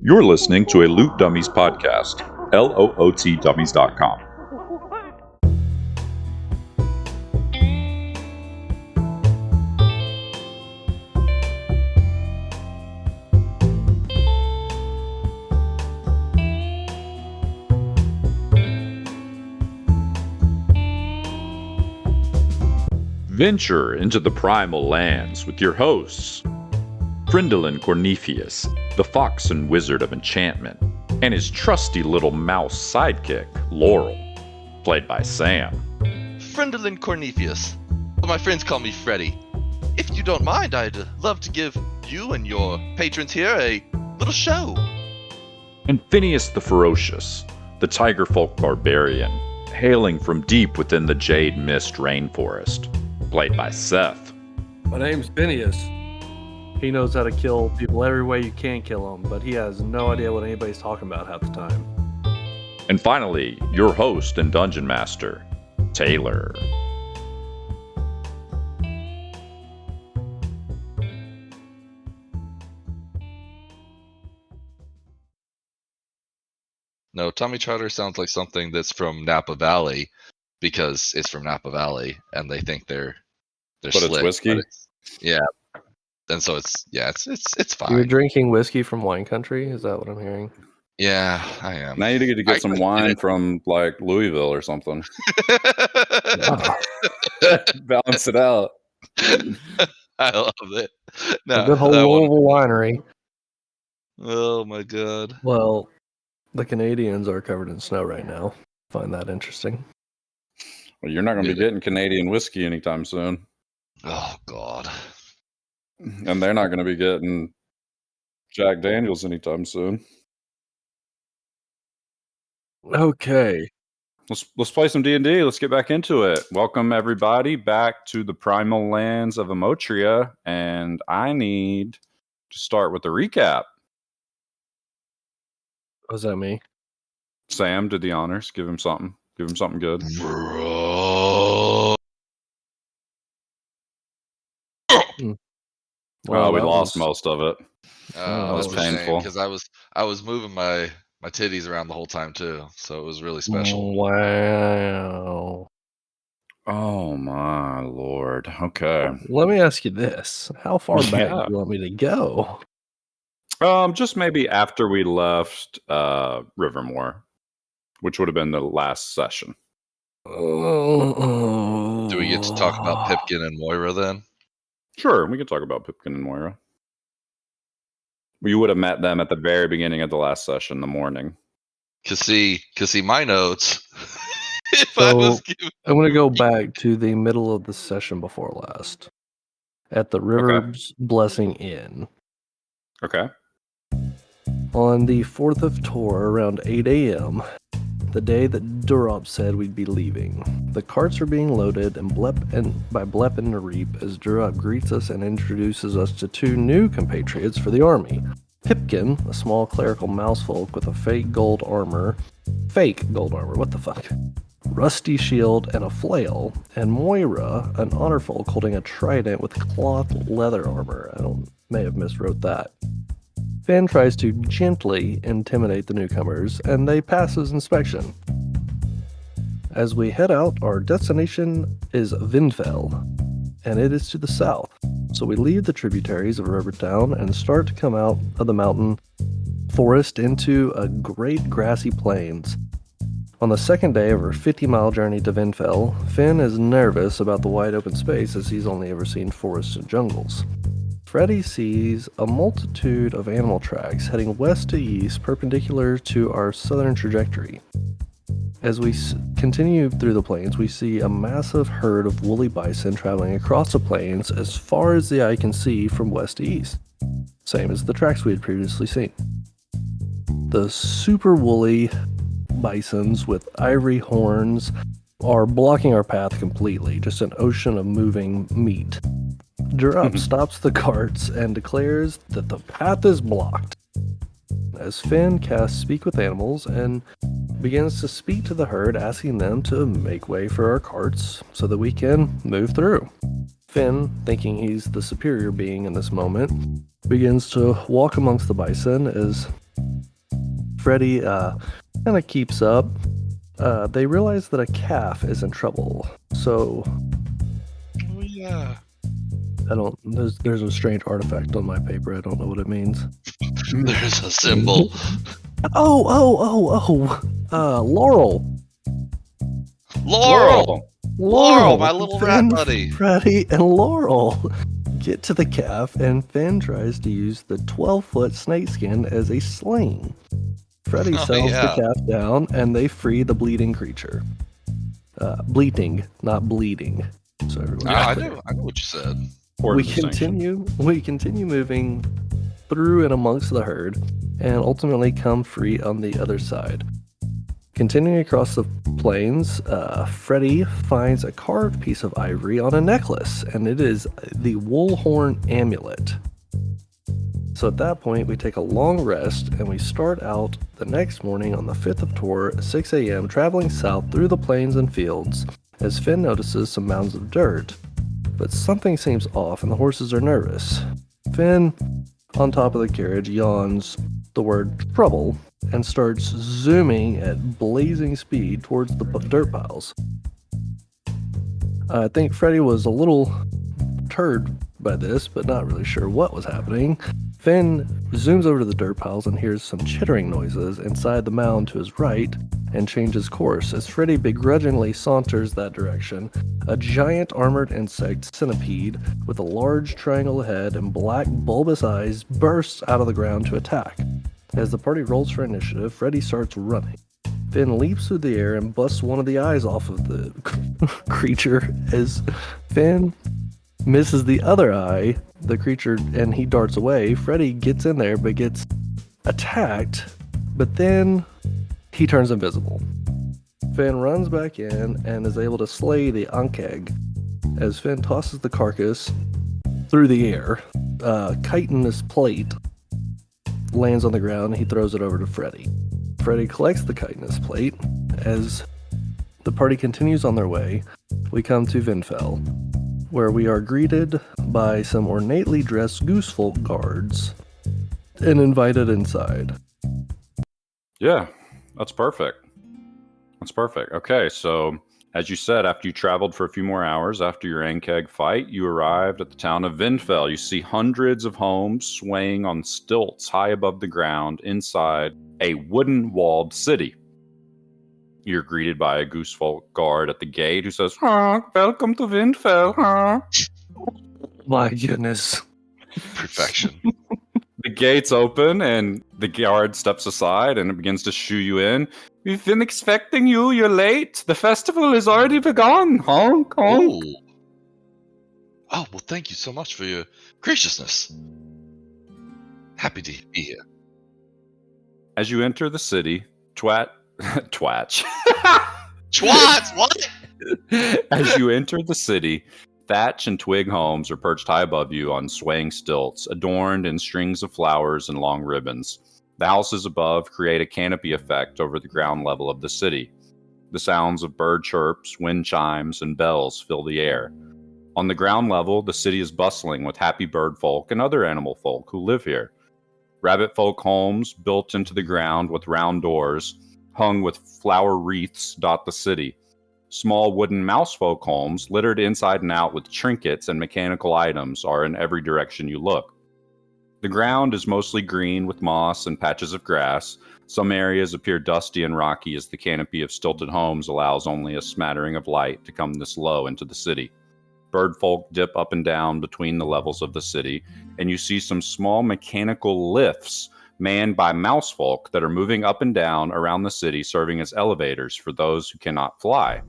You're listening to a Loot Dummies podcast, lootdummies.com. Venture into the Primal lands with your hosts, Brindlin Cornephius, the fox and wizard of enchantment, and his trusty little mouse sidekick, Laurel, played by Sam. Frindlin Cornephius, but my friends call me Freddy. If you don't mind, I'd love to give you and your patrons here a little show. And Phineas the Ferocious, the tiger folk barbarian, hailing from deep within the Jade Mist rainforest, played by Seth. My name's Phineas. He knows how to kill people every way you can kill them, but he has no idea what anybody's talking about half the time. And finally, your host and dungeon master, Taylor. No, Tommy Trotter sounds like something that's from Napa Valley because it's from Napa Valley and they think they're But slick. it's whiskey? Yeah. And so it's fine. You're drinking whiskey from wine country? Is that what I'm hearing? Yeah, I am. Now you need to get I some couldn't wine get it. from like Louisville or something. Wow. Balance it out. I love it. No, A good whole that one- Louisville winery. Oh my god. Well, the Canadians are covered in snow right now. Find that interesting. Well, you're not going to be Really? getting Canadian whiskey anytime soon. Oh god. And they're not going to be getting Jack Daniels anytime soon. Okay. Let's play some D&D. Let's get back into it. Welcome everybody back to the Primal lands of Emotria, and I need to start with a recap. Was that me? Sam did the honors. Give him something. Give him something good. Bro. Well, we that lost was- most of it. That was painful. Because I was moving my titties around the whole time too, so it was really special. Wow. Oh my lord. Okay. Let me ask you this. How far back Yeah. do you want me to go? Just maybe after we left Rivermore, which would have been the last session. Do Do we get to talk about Pipkin and Moira then? Sure, we can talk about Pipkin and Moira. We would have met them at the very beginning of the last session in the morning. Cause see, my notes. If I was So- given, I'm going to go back to the middle of the session before last. At the River's Blessing Inn. Okay. On the 4th of Tor, around 8 a.m., the day that Durop said we'd be leaving. The carts are being loaded by Blep and Nareep as Durop greets us and introduces us to two new compatriots for the army. Pipkin, a small clerical mousefolk with a fake gold armor, what the fuck? Rusty shield and a flail, and Moira, an honor folk holding a trident with cloth leather armor. May have miswrote that. Finn tries to gently intimidate the newcomers, and they pass his inspection. As we head out, our destination is Vindfel, and it is to the south. So we leave the tributaries of Rivertown and start to come out of the mountain forest into a great grassy plains. On the second day of our 50-mile journey to Vindfel, Finn is nervous about the wide open space as he's only ever seen forests and jungles. Freddy sees a multitude of animal tracks heading west to east perpendicular to our southern trajectory. As we continue through the plains, we see a massive herd of woolly bison traveling across the plains as far as the eye can see from west to east, same as the tracks we had previously seen. The super woolly bisons with ivory horns are blocking our path completely, just an ocean of moving meat. Durop stops the carts and declares that the path is blocked. As Finn casts Speak with Animals and begins to speak to the herd, asking them to make way for our carts so that we can move through. Finn, thinking he's the superior being in this moment, begins to walk amongst the bison as Freddy kind of keeps up. They realize that a calf is in trouble. So Oh, yeah. there's a strange artifact on my paper. I don't know what it means. There's a symbol. Oh. Laurel. Laurel, my little rat buddy. Freddy and Laurel get to the calf, and Finn tries to use the 12-foot snakeskin as a sling. Freddy sells the calf down, and they free the bleeding creature. Bleating, not bleeding. So I know what you said. We continue moving through and amongst the herd, and ultimately come free on the other side. Continuing across the plains, Freddy finds a carved piece of ivory on a necklace, and it is the Woolhorn amulet. So at that point, we take a long rest, and we start out the next morning on the 5th of Tor at 6 a.m., traveling south through the plains and fields, as Finn notices some mounds of dirt. But something seems off, and the horses are nervous. Finn, on top of the carriage, yawns the word trouble, and starts zooming at blazing speed towards the dirt piles. I think Freddy was a little perturbed by this, but not really sure what was happening. Finn zooms over to the dirt piles and hears some chittering noises inside the mound to his right and changes course. As Freddy begrudgingly saunters that direction, a giant armored insect centipede with a large triangle head and black bulbous eyes bursts out of the ground to attack. As the party rolls for initiative, Freddy starts running. Finn leaps through the air and busts one of the eyes off of the creature. As Finn misses the other eye, the creature, and he darts away. Freddy gets in there but gets attacked, but then he turns invisible. Finn runs back in and is able to slay the Ankeg as Finn tosses the carcass through the air. Chitinous plate lands on the ground and he throws it over to Freddy. Freddy collects the chitinous plate. As the party continues on their way, we come to Vindfel, where we are greeted by some ornately dressed goosefolk guards and invited inside. Yeah, that's perfect. Okay, so as you said, after you traveled for a few more hours after your Ankeg fight, you arrived at the town of Vindfel. You see hundreds of homes swaying on stilts high above the ground inside a wooden-walled city. You're greeted by a goosefolk guard at the gate who says, welcome to Vindfel, My goodness. Perfection. The gates open and the guard steps aside and begins to shoo you in. We've been expecting you. You're late. The festival has already begun. Honk, honk. Oh, well, thank you so much for your graciousness. Happy to be here. As you enter the city, Twatch. Twats, what? As you enter the city, thatch and twig homes are perched high above you on swaying stilts, adorned in strings of flowers and long ribbons. The houses above create a canopy effect over the ground level of the city. The sounds of bird chirps, wind chimes, and bells fill the air. On the ground level, the city is bustling with happy bird folk and other animal folk who live here. Rabbit folk homes built into the ground with round doors, hung with flower wreaths, dot the city. Small wooden mouse folk homes, littered inside and out with trinkets and mechanical items, are in every direction you look. The ground is mostly green with moss and patches of grass. Some areas appear dusty and rocky as the canopy of stilted homes allows only a smattering of light to come this low into the city. Bird folk dip up and down between the levels of the city, and you see some small mechanical lifts manned by mouse folk that are moving up and down around the city, serving as elevators for those who cannot fly.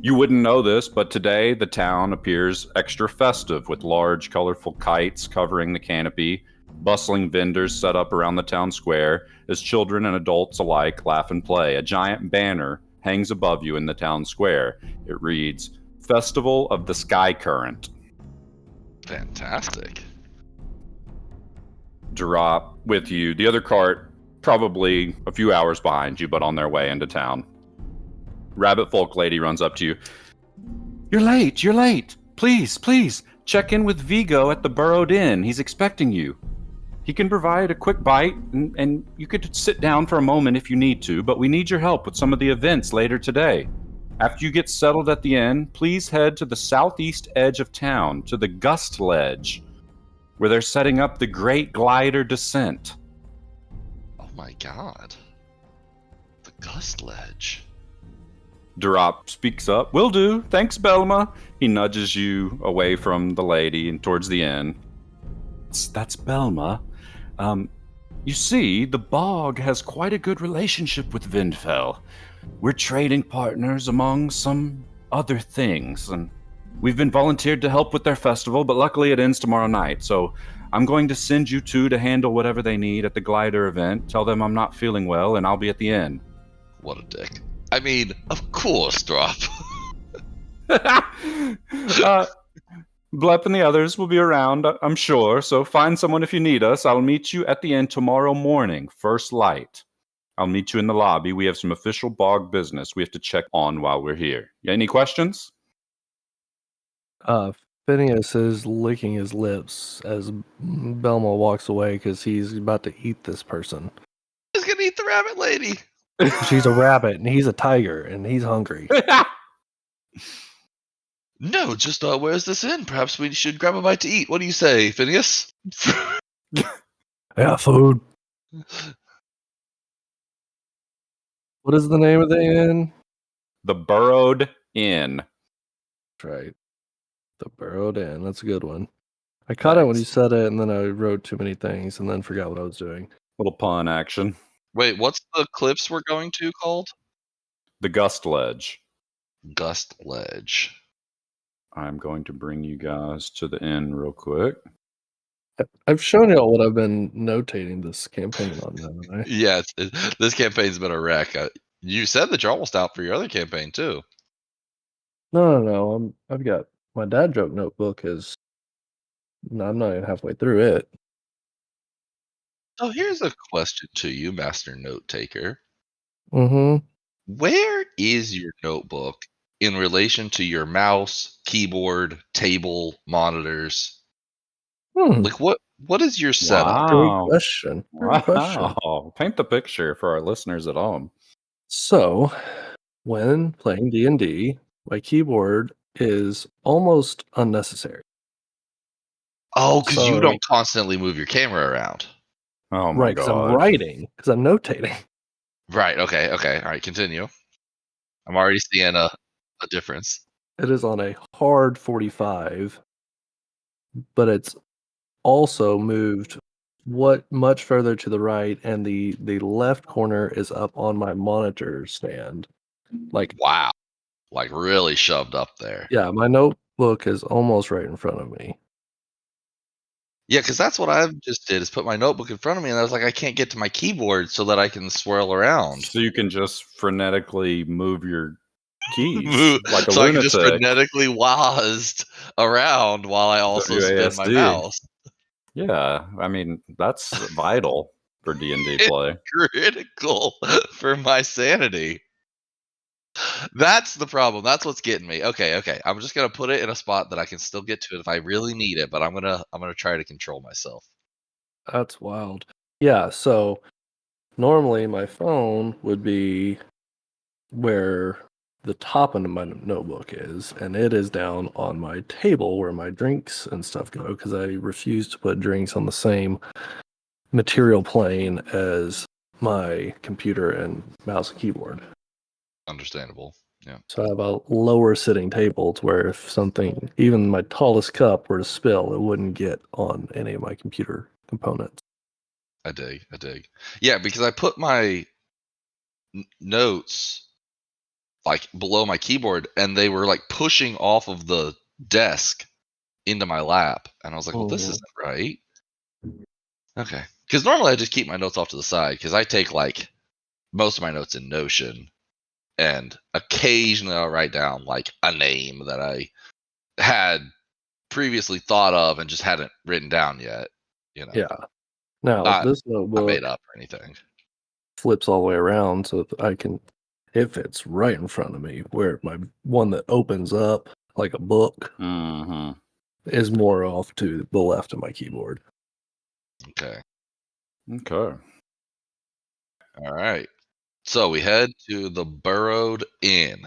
You wouldn't know this, but today the town appears extra festive with large, colorful kites covering the canopy, bustling vendors set up around the town square as children and adults alike laugh and play. A giant banner hangs above you in the town square. It reads, Festival of the Sky Current. Fantastic. Drop with you. The other cart, probably a few hours behind you, but on their way into town. Rabbit folk lady runs up to you. You're late. Please, check in with Vigo at the Burrowed Inn. He's expecting you. He can provide a quick bite, and you could sit down for a moment if you need to, but we need your help with some of the events later today. After you get settled at the inn, please head to the southeast edge of town, to the Gust Ledge, where they're setting up the Great Glider Descent. Oh my god. The Gust Ledge. Durop speaks up. Will do. Thanks, Belma. He nudges you away from the lady and towards the inn. That's Belma. You see, the Bog has quite a good relationship with Vindfel. We're trading partners among some other things, and we've been volunteered to help with their festival, but luckily it ends tomorrow night, so I'm going to send you two to handle whatever they need at the glider event. Tell them I'm not feeling well, and I'll be at the inn. What a dick. I mean, of course, Drop. Blep and the others will be around, I'm sure, so find someone if you need us. I'll meet you at the inn tomorrow morning, first light. I'll meet you in the lobby. We have some official Bog business we have to check on while we're here. Any questions? Phineas is licking his lips as Belma walks away because he's about to eat this person. He's gonna eat the rabbit lady. She's a rabbit and he's a tiger and he's hungry. No, just where's this in? Perhaps we should grab a bite to eat. What do you say, Phineas? Yeah, food. What is the name of the inn? The Burrowed Inn. That's right. The Burrowed Inn. That's a good one. I caught it when you said it, and then I wrote too many things and then forgot what I was doing. Little pun action. Wait, what's the cliffs we're going to called? The Gust Ledge. Gust Ledge. I'm going to bring you guys to the inn real quick. I've shown y'all what I've been notating this campaign on, haven't I? Yeah, this campaign's been a wreck. You said that you're almost out for your other campaign, too. No. I've got my dad joke notebook is. No, I'm not even halfway through it. So here's a question to you, Master Note Taker. Mm-hmm. Where is your notebook in relation to your mouse, keyboard, table, monitors? Like what is your setup? Wow. Great question. Great question. Paint the picture for our listeners at home. So, when playing D&D, my keyboard is almost unnecessary. Oh, because you don't constantly move your camera around. Oh my right, because god. I'm writing, because I'm notating. Right, okay. All right, continue. I'm already seeing a difference. It is on a hard 45, but it's also moved much further to the right, and the left corner is up on my monitor stand. Like, wow. Like really shoved up there. Yeah, my notebook is almost right in front of me. Yeah, because that's what I just did, is put my notebook in front of me, and I was like, I can't get to my keyboard so that I can swirl around. So you can just frenetically move your keys like a so lunatic. I can just frenetically whizzed around while I also spin my mouse. Yeah, I mean, that's vital for D&D play. Critical for my sanity. That's the problem. That's what's getting me. Okay. I'm just gonna put it in a spot that I can still get to it if I really need it, but I'm gonna try to control myself. That's wild. Yeah, so normally my phone would be where the top of my notebook is, and it is down on my table where my drinks and stuff go, because I refuse to put drinks on the same material plane as my computer and mouse and keyboard. Understandable. Yeah. So I have a lower sitting table to where if something, even my tallest cup, were to spill, it wouldn't get on any of my computer components. I dig. Yeah, because I put my notes like below my keyboard, and they were like pushing off of the desk into my lap, and I was like, well, this isn't right. Okay. Because normally I just keep my notes off to the side, because I take like most of my notes in Notion, and occasionally I'll write down like a name that I had previously thought of and just hadn't written down yet. You know. Yeah. Now this notebook made up or anything. Flips all the way around so that I can, it fits right in front of me, where my one that opens up like a book is more off to the left of my keyboard. Okay. Okay. All right. So we head to the Burrowed Inn.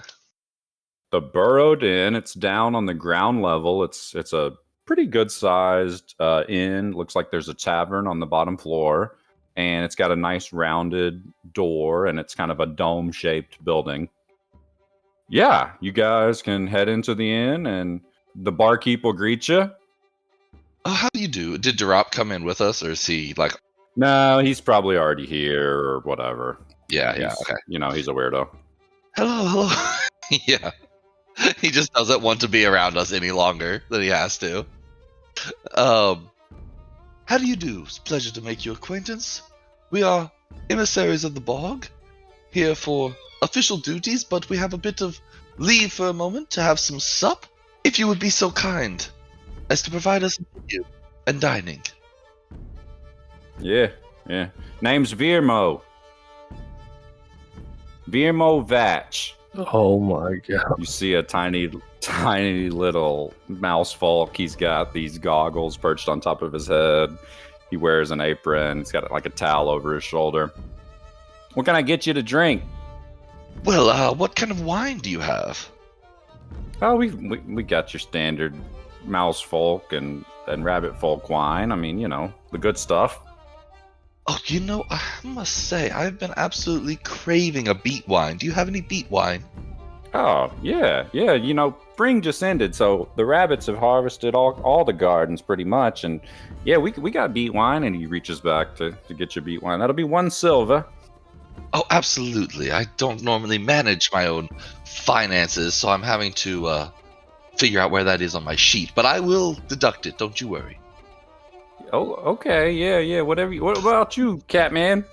The Burrowed Inn. It's down on the ground level. It's a pretty good sized inn. Looks like there's a tavern on the bottom floor, and it's got a nice rounded door, and it's kind of a dome shaped building. Yeah, you guys can head into the inn, and the barkeep will greet you. Oh, how do you do? Did Durop come in with us, or is he like? No, he's probably already here or whatever. Yeah, He's- okay. He's a weirdo. Hello. Yeah. He just doesn't want to be around us any longer than he has to. How do you do? It's a pleasure to make your acquaintance. We are emissaries of the bog, here for official duties, but we have a bit of leave for a moment to have some sup. If you would be so kind as to provide us menu and dining. Yeah. Name's Virmo. Virmo Vatch. Oh my god. You see a tiny little mouse folk. He's got these goggles perched on top of his head. He wears an apron. He's got like a towel over his shoulder. What can I get you to drink? Well, what kind of wine do you have? Oh, we got your standard mouse folk and rabbit folk wine. I mean, the good stuff. Oh, I must say, I've been absolutely craving a beet wine. Do you have any beet wine? Oh, yeah. Spring just ended, so the rabbits have harvested all the gardens pretty much, and yeah, we got beet wine, and he reaches back to get your beet wine. That'll be 1 silver. Oh, absolutely. I don't normally manage my own finances, so I'm having to figure out where that is on my sheet, but I will deduct it, don't you worry. Oh, okay, yeah, whatever. What about you, Catman?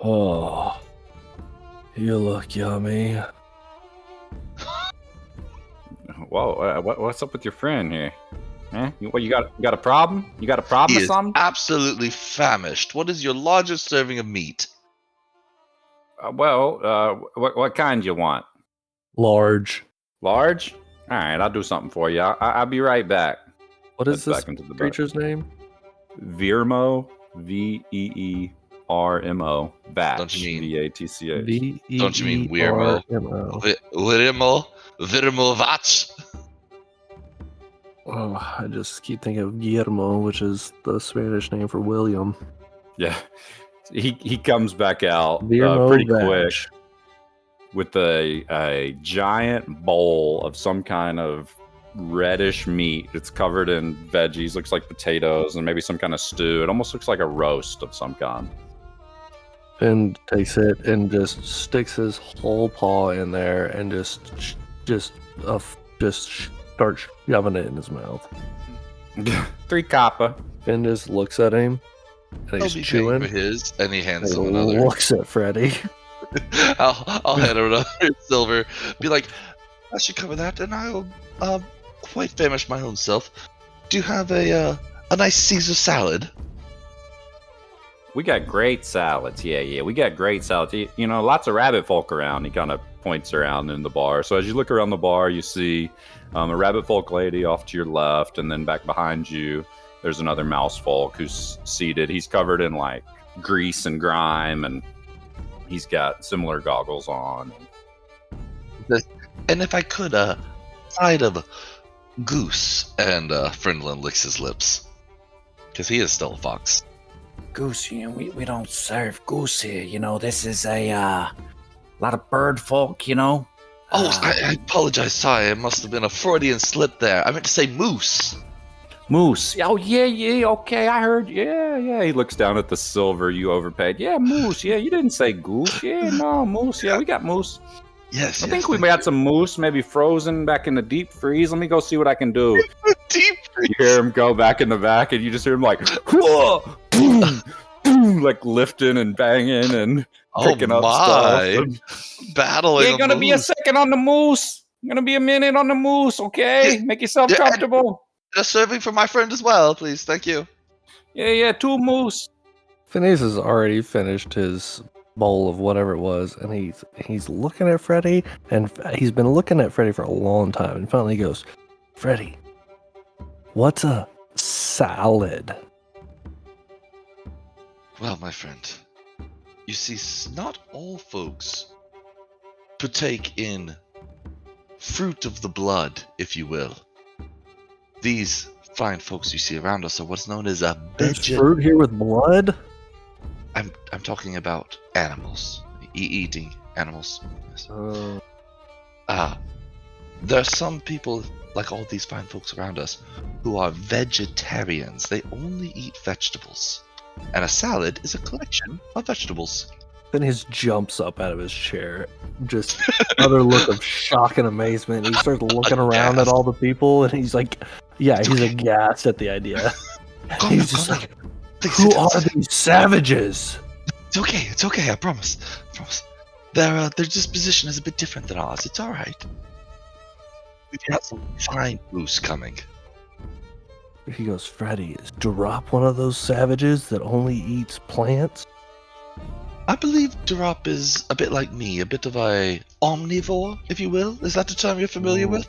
Oh, you look yummy. Whoa, what's up with your friend here? Huh? You got a problem? You got a problem He or is something? absolutely famished. What is your largest serving of meat? What kind you want? Large. Large? All right, I'll do something for you. I'll be right back. What is Heads this back into the back. creature's name? Virmo, Veermo, Vatch, Don't you mean- Vatch. V-E-E-R-M-O. Don't you mean Weirmo? Virmo Vatch? Oh, I just keep thinking of Guillermo, which is the Spanish name for William. Yeah, he comes back out Virmo pretty Vatch. quick with a giant bowl of some kind of reddish meat. It's covered in veggies, looks like potatoes and maybe some kind of stew. It almost looks like a roast of some kind. Finn takes it and just sticks his whole paw in there and just starts shoving it in his mouth. 3 copper. Finn just looks at him and I'll he's be chewing. paying for his, and he hands And him another. looks at Freddy. I'll hand him another silver. Be like, I should cover that, and I'll quite famish my own self. Do you have a nice Caesar salad? We got great salads. Yeah, we got great salads. Lots of rabbit folk around. He kind of points around in the bar. So as you look around the bar, you see a rabbit folk lady off to your left, and then back behind you, there's another mouse folk who's seated. He's covered in like grease and grime, and he's got similar goggles on. And if I could, side of goose. And Frindlin licks his lips. Because he is still a fox. Goose, we don't serve goose here, this is a lot of bird folk, Oh, I apologize. Sorry, it must have been a Freudian slip there. I meant to say moose. Moose. Oh, yeah, okay, I heard. Yeah. He looks down at the silver you overpaid. Yeah, moose. Yeah, you didn't say goose. Yeah, no, moose. Yeah, we got moose. Yes, I think we got some moose, maybe frozen back in the deep freeze. Let me go see what I can do. Deep freeze. You hear him go back in the back, and you just hear him like, whoa, boom, boom, like lifting and banging and picking up stuff. Battling. Ain't gonna be a second on the moose. Gonna be a minute on the moose, okay? Yeah. Make yourself Yeah. comfortable. A serving for my friend as well, please. Thank you. Yeah, 2 moose. Phineas has already finished his bowl of whatever it was, and he's looking at Freddy, and he's been looking at Freddy for a long time, and finally he goes, Freddy, what's a salad? Well, my friend, you see, not all folks partake in fruit of the blood, if you will. These fine folks you see around us are what's known as a There's fruit here with blood? I'm talking about animals, eating animals. There are some people, like all these fine folks around us, who are vegetarians. They only eat vegetables. And a salad is a collection of vegetables. Then he jumps up out of his chair. Just another look of shock and amazement. He starts looking around at all the people, and he's like, he's aghast at the idea. He's just like, who are these savages? It's okay, I promise. Their disposition is a bit different than ours. It's alright. We've got some fine moose coming. He goes, Freddy, is Drop one of those savages that only eats plants? I believe Drop is a bit like me, a bit of a omnivore, if you will. Is that the term you're familiar with?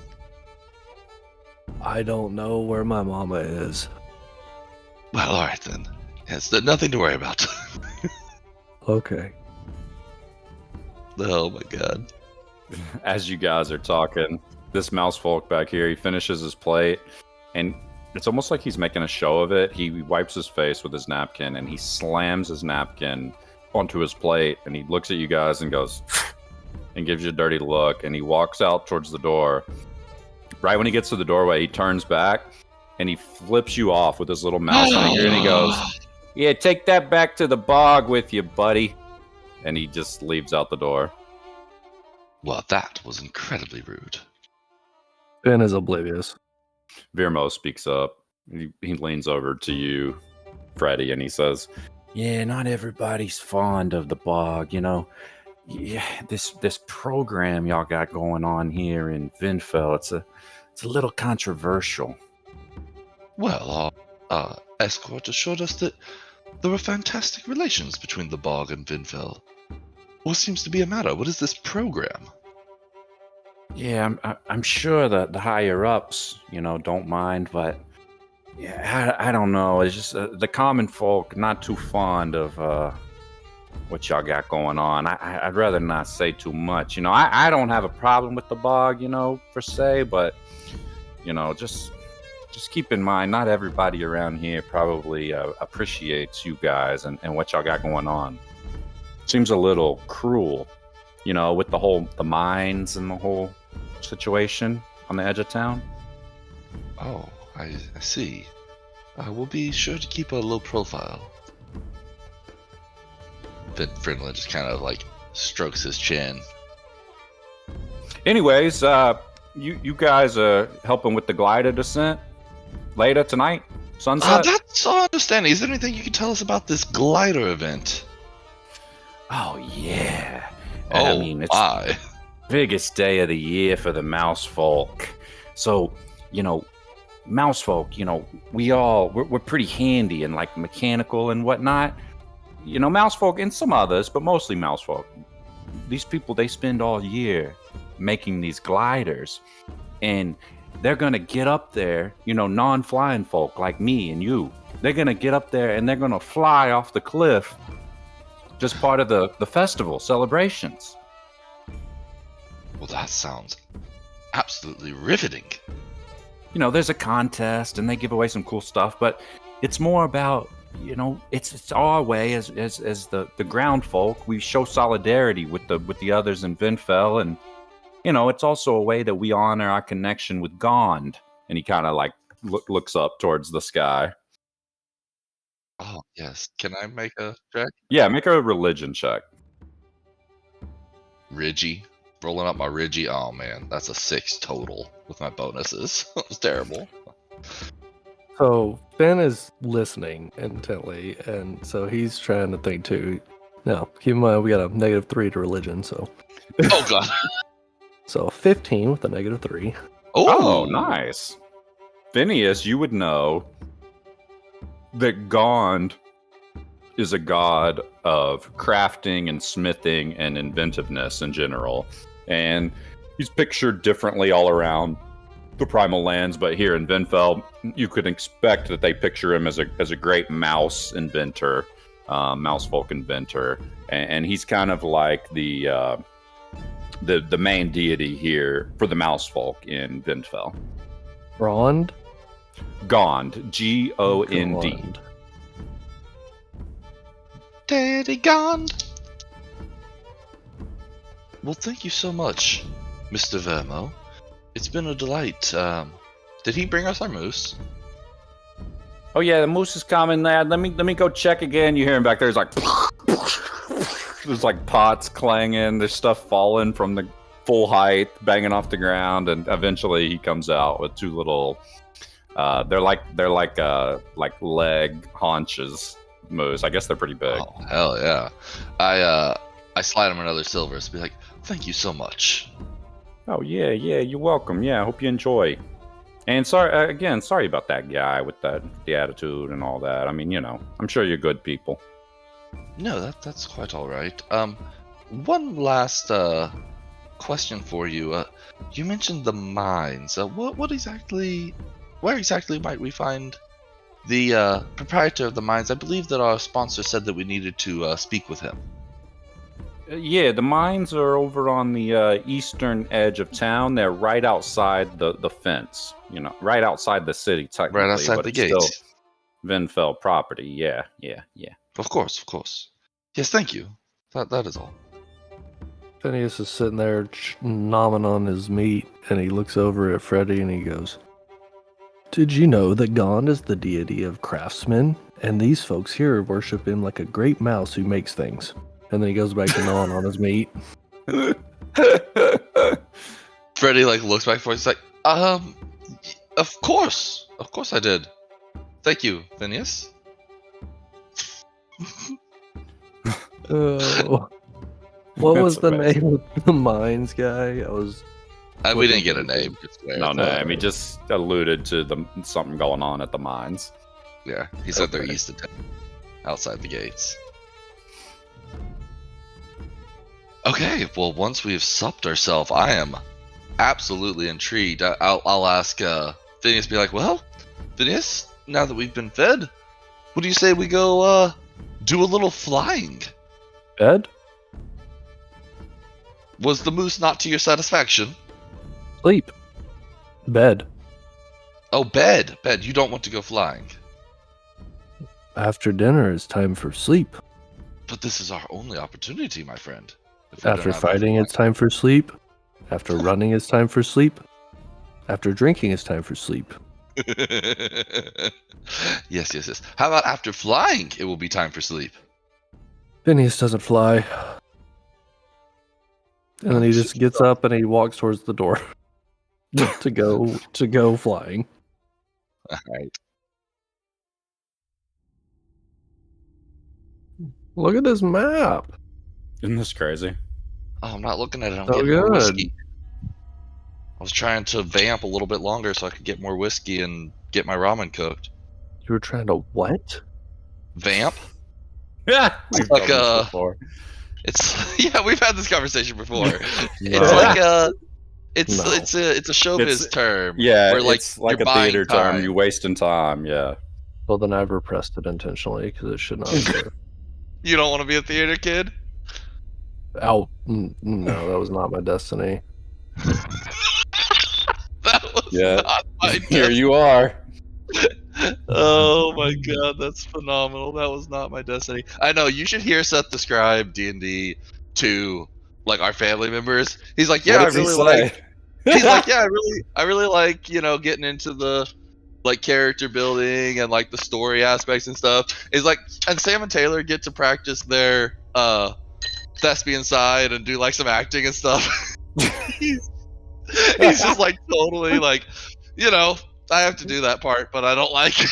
I don't know where my mama is. Well, alright then. Yes, nothing to worry about. Okay. Oh my god. As you guys are talking, this mouse folk back here, he finishes his plate, and it's almost like he's making a show of it. He wipes his face with his napkin, and he slams his napkin onto his plate, and he looks at you guys and goes, and gives you a dirty look, and he walks out towards the door. Right when he gets to the doorway, he turns back, and he flips you off with his little mouse finger, and he goes, yeah, take that back to the bog with you, buddy. And he just leaves out the door. Well, that was incredibly rude. Ben is oblivious. Virmo speaks up. He leans over to you, Freddy, and he says, yeah, not everybody's fond of the bog, you know. Yeah, this program y'all got going on here in Vindfel, it's a little controversial. Well, our escort assured us that there were fantastic relations between the bog and Vindfel. What seems to be a matter? What is this program? Yeah, I'm sure that the higher ups, don't mind, but yeah, I don't know. It's just the common folk not too fond of what y'all got going on. I'd rather not say too much. I don't have a problem with the bog, per se, but just keep in mind, not everybody around here probably appreciates you guys and what y'all got going on. Seems a little cruel, with the mines and the whole situation on the edge of town. Oh, I see. We'll be sure to keep a low profile. Then Frinlin just kind of strokes his chin. Anyways, you guys are helping with the glider descent later tonight? Sunset? That's our understanding. Is there anything you can tell us about this glider event? Oh, yeah. I mean, it's the biggest day of the year for the mouse folk. So, mouse folk, we're pretty handy and mechanical and whatnot. Mouse folk and some others, but mostly mouse folk. These people, they spend all year making these gliders, and they're going to get up there, non-flying folk like me and you. They're going to get up there and they're going to fly off the cliff, just part of the festival celebrations. Well, that sounds absolutely riveting. There's a contest and they give away some cool stuff, but it's more about, it's our way as the ground folk. We show solidarity with the others in Vindfel, and it's also a way that we honor our connection with Gond. And he kind of looks up towards the sky. Oh, yes. Can I make a check? Yeah, make a religion check. Ridgy. Rolling up my Ridgy. Oh, man. That's a 6 total with my bonuses. That was terrible. So, Ben is listening intently, and so he's trying to think too. Now, keep in mind, we got a -3 to religion, so. Oh, God. So, 15 with a -3. Oh, nice. Phineas, you would know that Gond is a god of crafting and smithing and inventiveness in general. And he's pictured differently all around the Primal lands, but here in Vindfel, you could expect that they picture him as a great mouse inventor. mouse folk inventor, and he's kind of like the main deity here for the mouse folk in Vindfel. Rond? Gond, Gond. Gond. Daddy Gond. Well, thank you so much, Mr. Vermo. It's been a delight. Did he bring us our moose? Oh yeah, the moose is coming, lad. Let me go check again. You hear him back there. It's like there's like pots clanging. There's stuff falling from the full height, banging off the ground, and eventually he comes out with two little. They're like leg haunches moose. I guess they're pretty big. Oh hell yeah! I slide him another silver. So be like, thank you so much. Oh yeah, you're welcome. Yeah, I hope you enjoy. And sorry about that guy with the attitude and all that. I mean, I'm sure you're good people. No, that's quite all right. One last question for you. You mentioned the mines. Where exactly might we find the proprietor of the mines? I believe that our sponsor said that we needed to speak with him. Yeah, the mines are over on the eastern edge of town. They're right outside the fence. Right outside the city, technically. Right outside the gates. Still Vindfel property. Yeah. Of course. Yes, thank you. That is all. Phineas is sitting there nomming on his meat, and he looks over at Freddy and he goes, "Did you know that Gond is the deity of craftsmen? And these folks here worship him like a great mouse who makes things." And then he goes back to gnawing on his meat. Freddy looks back for it. He's like, of course I did. Thank you, Phineas. What was the name of the mines guy? We didn't get a name. No name. He just alluded to something going on at the mines. Yeah, he said they're east of town, outside the gates. Okay, well, once we've supped ourselves, I am absolutely intrigued. I'll ask Phineas, be like, well, Phineas, now that we've been fed, what do you say we go do a little flying? Bed? Was the moose not to your satisfaction? Sleep. Bed. Oh, bed. You don't want to go flying. After dinner, it's time for sleep. But this is our only opportunity, my friend. After fighting, it's time for sleep. After running, it's time for sleep. After drinking, it's time for sleep. Yes. How about after flying, it will be time for sleep? Phineas doesn't fly. And then he just gets up and he walks towards the door to go flying. All right. Look at this map. Isn't this crazy? Oh, I'm not looking at it. I'm So getting more good. whiskey. I was trying to vamp a little bit longer so I could get more whiskey and get my ramen cooked. You were trying to what? Vamp? Yeah, It's like before. yeah, we've had this conversation before. No. It's like No. it's a showbiz term. Yeah, where it's like you're a theater buying term. time. You wasting time. Yeah. Well, then I repressed it intentionally because it should not be there. You don't want to be a theater kid? No, that was not my destiny. That was Yeah. not my Here you are. Oh my god, that's phenomenal. That was not my destiny. I know, you should hear Seth describe D&D to our family members. He's like, yeah, What does he say? he's like, yeah, I really like, getting into the character building and the story aspects and stuff. He's like, and Sam and Taylor get to practice their thespian side and do some acting and stuff. he's just totally I have to do that part, but I don't like it.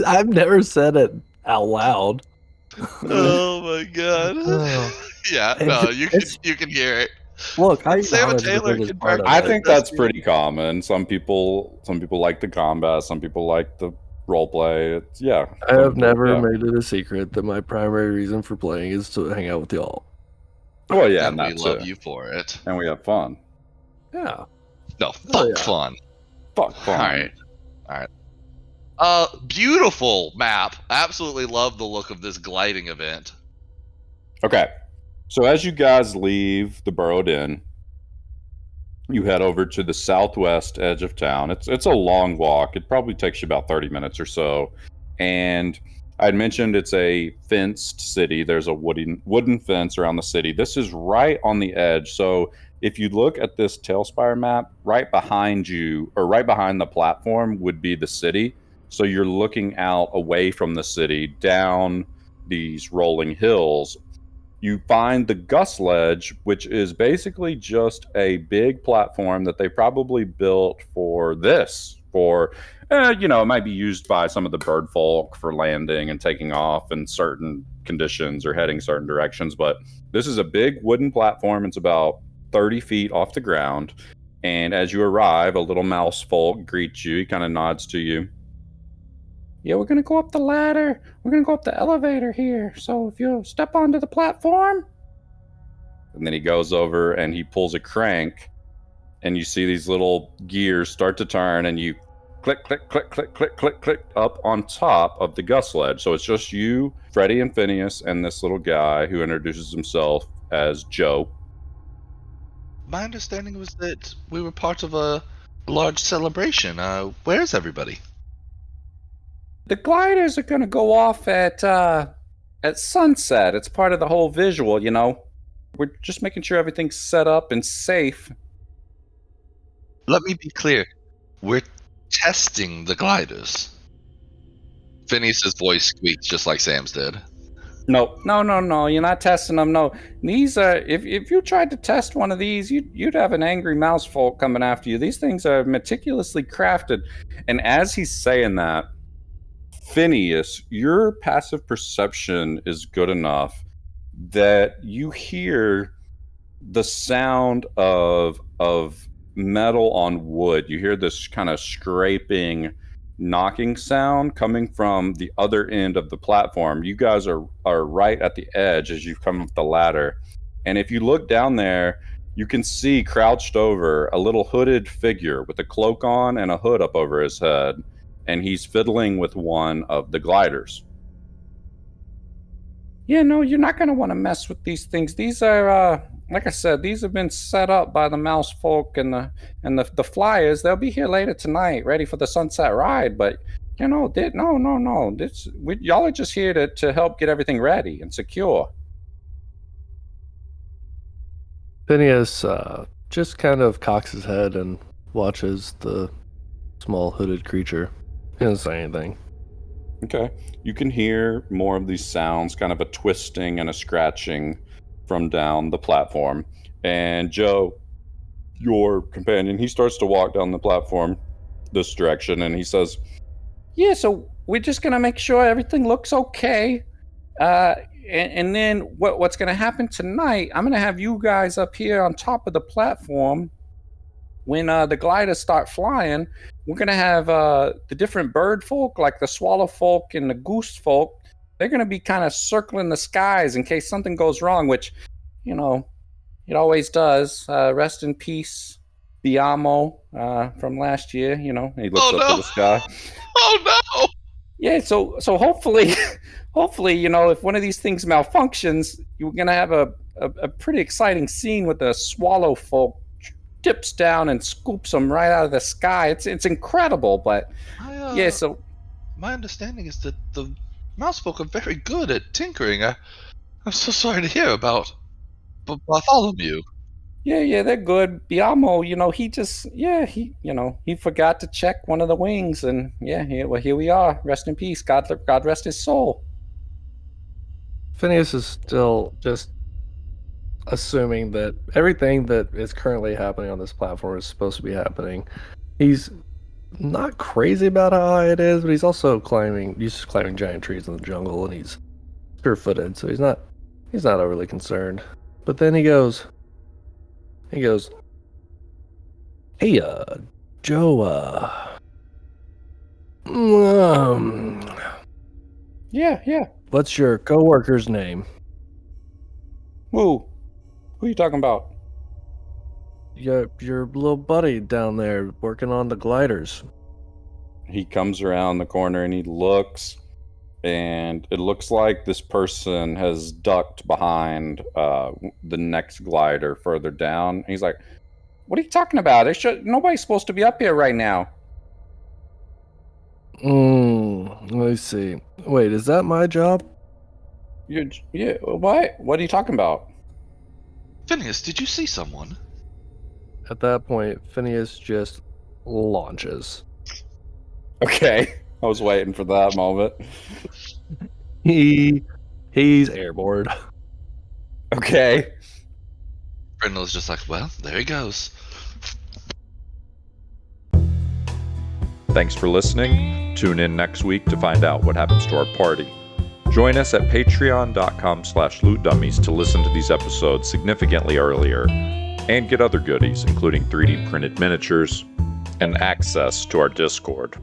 I've never said it out loud. Oh my god. Yeah, no, you can hear it. Look, Sam and Taylor can practice. I think that's pretty common. Some people like the combat. Some people like the role play. I have never made it a secret that my primary reason for playing is to hang out with y'all. Well, yeah, and we love you for it. And we have fun. Yeah. No, fuck fun. Fuck fun. All right. Beautiful map. Absolutely love the look of this gliding event. Okay. So as you guys leave the Burrowed Inn, you head over to the southwest edge of town. It's a long walk. It probably takes you about 30 minutes or so. And I had mentioned it's a fenced city. There's a wooden fence around the city. This is right on the edge. So if you look at this Tailspire map, right behind you, or right behind the platform, would be the city. So you're looking out away from the city down these rolling hills. You find the Gus Ledge, which is basically just a big platform that they probably built for this. It might be used by some of the bird folk for landing and taking off in certain conditions or heading certain directions. But this is a big wooden platform. It's about 30 feet off the ground. And as you arrive, a little mouse folk greets you. He kind of nods to you. Yeah, we're going to go up the ladder. We're going to go up the elevator here. So if you step onto the platform. And then he goes over and he pulls a crank. And you see these little gears start to turn. And you click, click, click, click, click, click, click up on top of the Gus Ledge. So it's just you, Freddie and Phineas, and this little guy who introduces himself as Joe. My understanding was that we were part of a large celebration. Where's everybody? The gliders are going to go off at sunset. It's part of the whole visual, you know. We're just making sure everything's set up and safe. Let me be clear. We're testing the gliders. Phineas's voice squeaked just like Sam's did. No. You're not testing them. No, these are. If you tried to test one of these, you'd have an angry mouse folk coming after you. These things are meticulously crafted. And as he's saying that, Phineas, your passive perception is good enough that you hear the sound of metal on wood. You hear this kind of scraping, knocking sound coming from the other end of the platform. You guys are right at the edge as you come up the ladder. And if you look down there, you can see crouched over a little hooded figure with a cloak on and a hood up over his head. And he's fiddling with one of the gliders. Yeah, no, you're not going to want to mess with these things. These are, like I said, these have been set up by the mouse folk and the flyers. They'll be here later tonight, ready for the sunset ride. But, no. Y'all are just here to help get everything ready and secure. Phineas just kind of cocks his head and watches the small hooded creature. He doesn't say anything. Okay. You can hear more of these sounds, kind of a twisting and a scratching from down the platform. And Joe, your companion, he starts to walk down the platform this direction, and he says, yeah, so we're just going to make sure everything looks okay. And then what's going to happen tonight, I'm going to have you guys up here on top of the platform. When the gliders start flying, we're going to have the different bird folk, like the swallow folk and the goose folk. They're going to be kind of circling the skies in case something goes wrong, which, it always does. Rest in peace, Biamo, from last year, He looks up to the sky. Oh, no! Yeah, so hopefully, if one of these things malfunctions, you're going to have a pretty exciting scene with the swallow folk dips down and scoops them right out of the sky. It's incredible, but so my understanding is that the mouse folk are very good at tinkering. I'm so sorry to hear about Bartholomew. Yeah, they're good. Biamo, he forgot to check one of the wings, and here we are. Rest in peace. God rest his soul. Phineas is still just assuming that everything that is currently happening on this platform is supposed to be happening. He's not crazy about how high it is, but he's also climbing giant trees in the jungle, and he's barefooted, so he's not overly concerned. But then he goes, hey, Joe, Yeah. What's your coworker's name? Who are you talking about? Your little buddy down there working on the gliders. he comes around the corner and he looks, and it looks like this person has ducked behind the next glider further down. He's like, "What are you talking about? Nobody's supposed to be up here right now." Let me see. Wait, is that my job? Yeah. What? What are you talking about? Phineas, did you see someone? At that point, Phineas just launches. Okay, I was waiting for that moment. He's airborne. Okay. Brindle's just like, well, there he goes. Thanks for listening. Tune in next week to find out what happens to our party. Join us at patreon.com/lootdummies to listen to these episodes significantly earlier and get other goodies, including 3D printed miniatures and access to our Discord.